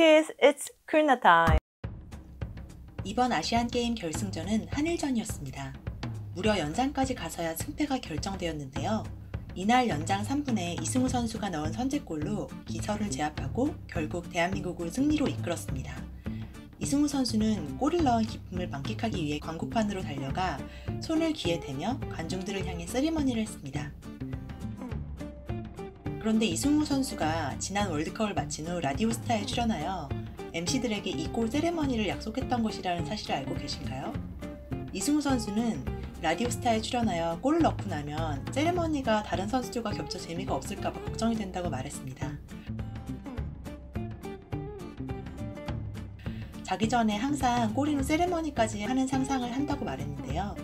kids, it's Kurna time. 이번 아시안게임 결승전은 한일전이었습니다. 무려 연장까지 가서야 승패가 결정되었는데요. 이날 연장 3분에 이승우 선수가 넣은 선제골로 기설을 제압하고 결국 대한민국을 승리로 이끌었습니다. 이승우 선수는 골을 넣은 기쁨을 만끽하기 위해 광고판으로 달려가 손을 귀에 대며 관중들을 향해 세리머니를 했습니다. 그런데 이승우 선수가 지난 월드컵을 마친 후 라디오스타에 출연하여 MC들에게 이 골 세리머니를 약속했던 것이라는 사실을 알고 계신가요? 이승우 선수는 라디오스타에 출연하여 골을 넣고 나면 세리머니가 다른 선수들과 겹쳐 재미가 없을까봐 걱정이 된다고 말했습니다. 자기 전에 항상 골인 후 세리머니까지 하는 상상을 한다고 말했는데요.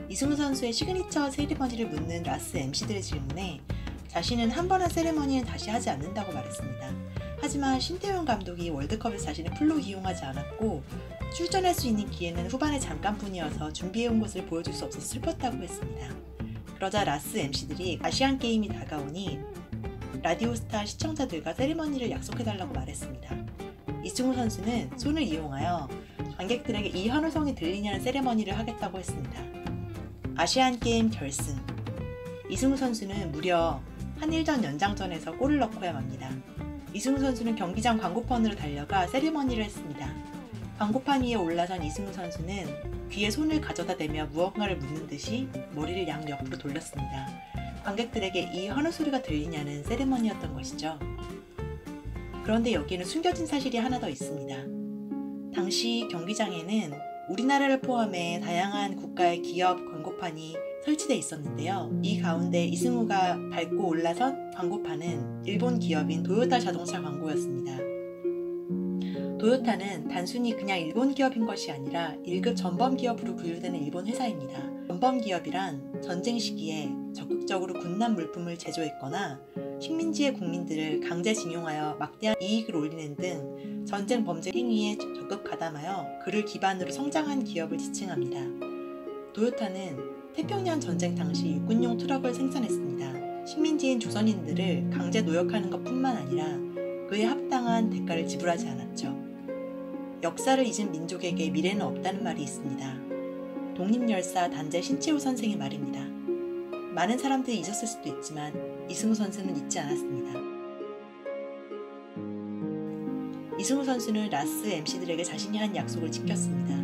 이승우 선수의 시그니처 세리머니를 묻는 라스 MC들의 질문에 자신은 한 번 한 세리머니는 다시 하지 않는다고 말했습니다. 하지만 신태용 감독이 월드컵에서 자신을 풀로 이용하지 않았고 출전할 수 있는 기회는 후반에 잠깐뿐이어서 준비해온 것을 보여줄 수 없어서 슬펐다고 했습니다. 그러자 라스 MC들이 아시안게임이 다가오니 라디오스타 시청자들과 세리머니를 약속해달라고 말했습니다. 이승우 선수는 손을 이용하여 관객들에게 이 환호성이 들리냐는 세리머니를 하겠다고 했습니다. 아시안게임 결승. 이승우 선수는 무려 한일전 연장전에서 골을 넣고야 맙니다. 이승우 선수는 경기장 광고판으로 달려가 세리머니를 했습니다. 광고판 위에 올라선 이승우 선수는 귀에 손을 가져다 대며 무언가를 묻는 듯이 머리를 양옆으로 돌렸습니다. 관객들에게 이 환호 소리가 들리냐는 세리머니였던 것이죠. 그런데 여기에는 숨겨진 사실이 하나 더 있습니다. 당시 경기장에는 우리나라를 포함해 다양한 국가의 기업 광고판이 설치되어 있었는데요. 이 가운데 이승우가 밟고 올라선 광고판은 일본 기업인 도요타 자동차 광고였습니다. 도요타는 단순히 그냥 일본 기업인 것이 아니라 1급 전범 기업으로 분류되는 일본 회사입니다. 전범 기업이란 전쟁 시기에 적극적으로 군난 물품을 제조했거나 식민지의 국민들을 강제징용하여 막대한 이익을 올리는 등 전쟁 범죄 행위에 적극 가담하여 그를 기반으로 성장한 기업을 지칭합니다. 도요타는 태평양 전쟁 당시 육군용 트럭을 생산했습니다. 식민지인 조선인들을 강제 노역하는 것뿐만 아니라 그에 합당한 대가를 지불하지 않았죠. 역사를 잊은 민족에게 미래는 없다는 말이 있습니다. 독립열사 단재 신채호 선생의 말입니다. 많은 사람들이 잊었을 수도 있지만 이승우 선수는 잊지 않았습니다. 이승우 선수는 라스 MC들에게 자신이 한 약속을 지켰습니다.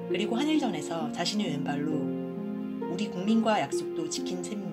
그리고 한일전에서 자신의 왼발로 우리 국민과 약속도 지킨 셈입니다.